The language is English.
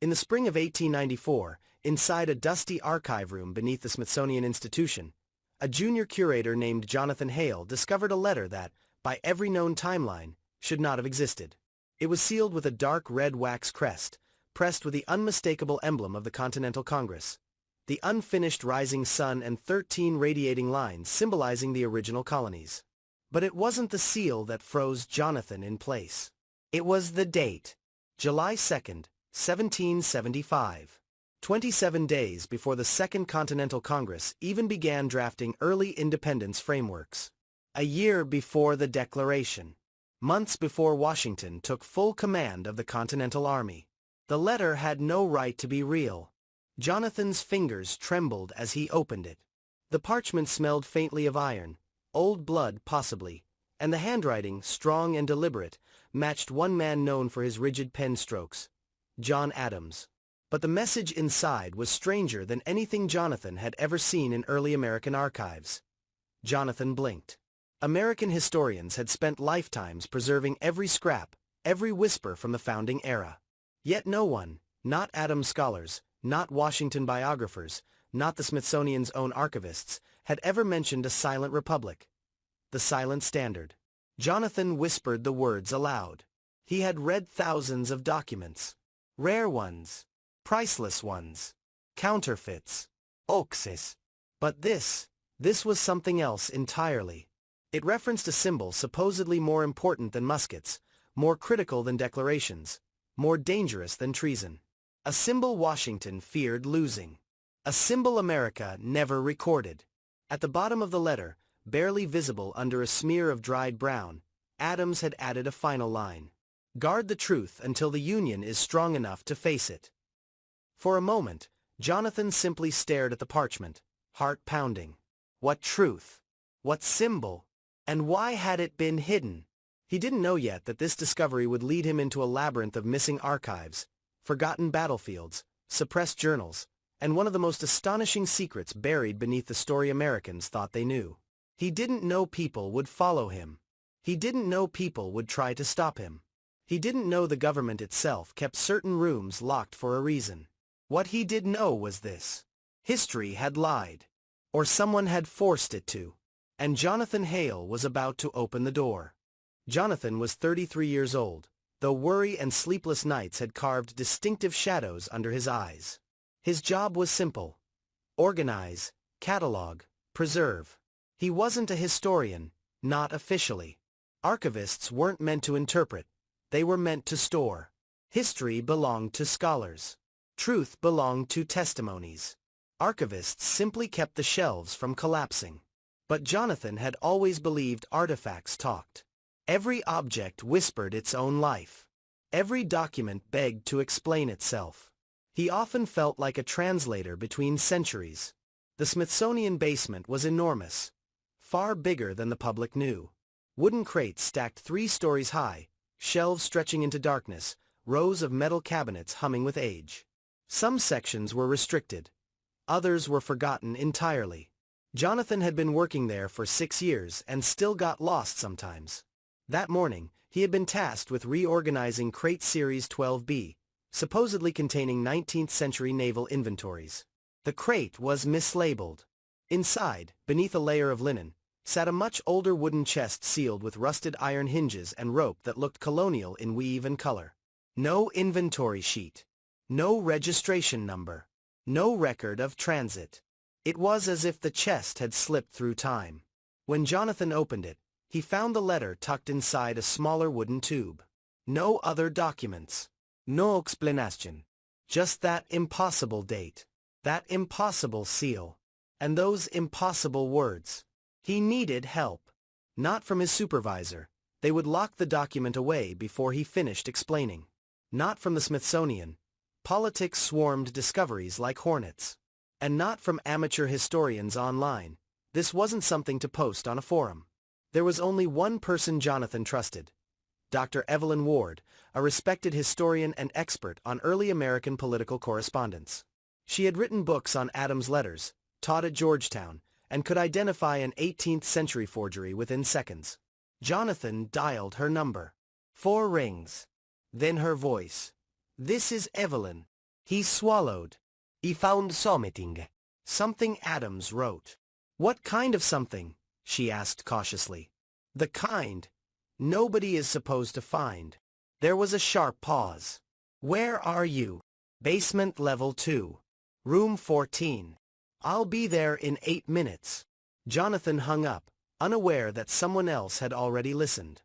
In the spring of 1894, inside a dusty archive room beneath the Smithsonian Institution, a junior curator named Jonathan Hale discovered a letter that, by every known timeline, should not have existed. It was sealed with a dark red wax crest, pressed with the unmistakable emblem of the Continental Congress, the unfinished rising sun and 13 radiating lines symbolizing the original colonies. But it wasn't the seal that froze Jonathan in place. It was the date, July 2nd, 1775. 27 days before the Second Continental Congress even began drafting early independence frameworks. A year before the Declaration. Months before Washington took full command of the Continental Army. The letter had no right to be real. Jonathan's fingers trembled as he opened it. The parchment smelled faintly of iron, old blood possibly, and the handwriting, strong and deliberate, matched one man known for his rigid pen strokes, John Adams. But the message inside was stranger than anything Jonathan had ever seen in early American archives. Jonathan blinked. American historians had spent lifetimes preserving every scrap, every whisper from the founding era. Yet no one, not Adams scholars, not Washington biographers, not the Smithsonian's own archivists, had ever mentioned a silent republic. The silent standard. Jonathan whispered the words aloud. He had read thousands of documents. Rare ones. Priceless ones. Counterfeits. Hoaxes. But this was something else entirely. It referenced a symbol supposedly more important than muskets, more critical than declarations, more dangerous than treason. A symbol Washington feared losing. A symbol America never recorded. At the bottom of the letter, barely visible under a smear of dried brown, Adams had added a final line. Guard the truth until the Union is strong enough to face it. For a moment, Jonathan simply stared at the parchment, heart pounding. What truth? What symbol? And why had it been hidden? He didn't know yet that this discovery would lead him into a labyrinth of missing archives, forgotten battlefields, suppressed journals, and one of the most astonishing secrets buried beneath the story Americans thought they knew. He didn't know people would follow him. He didn't know people would try to stop him. He didn't know the government itself kept certain rooms locked for a reason. What he did know was this. History had lied. Or someone had forced it to. And Jonathan Hale was about to open the door. Jonathan was 33 years old, though worry and sleepless nights had carved distinctive shadows under his eyes. His job was simple. Organize, catalog, preserve. He wasn't a historian, not officially. Archivists weren't meant to interpret. They were meant to store. History belonged to scholars. Truth belonged to testimonies. Archivists simply kept the shelves from collapsing. But Jonathan had always believed artifacts talked. Every object whispered its own life. Every document begged to explain itself. He often felt like a translator between centuries. The Smithsonian basement was enormous, far bigger than the public knew. Wooden crates stacked 3 stories high, shelves stretching into darkness, rows of metal cabinets humming with age. Some sections were restricted. Others were forgotten entirely. Jonathan had been working there for 6 years and still got lost sometimes. That morning, he had been tasked with reorganizing Crate Series 12B, supposedly containing 19th-century naval inventories. The crate was mislabeled. Inside, beneath a layer of linen, sat a much older wooden chest sealed with rusted iron hinges and rope that looked colonial in weave and color. No inventory sheet. No registration number. No record of transit. It was as if the chest had slipped through time. When Jonathan opened it, he found the letter tucked inside a smaller wooden tube. No other documents. No explanation. Just that impossible date. That impossible seal. And those impossible words. He needed help. Not from his supervisor. They would lock the document away before he finished explaining. Not from the Smithsonian. Politics swarmed discoveries like hornets. And not from amateur historians online. This wasn't something to post on a forum. There was only one person Jonathan trusted. Dr. Evelyn Ward, a respected historian and expert on early American political correspondence. She had written books on Adams' letters, taught at Georgetown, and could identify an 18th-century forgery within seconds. Jonathan dialed her number. 4 rings. Then her voice. "This is Evelyn." He swallowed. He found something. Something Adams wrote. What kind of something? She asked cautiously. The kind nobody is supposed to find. There was a sharp pause. Where are you? Basement level 2. Room 14. I'll be there in 8 minutes. Jonathan hung up, unaware that someone else had already listened.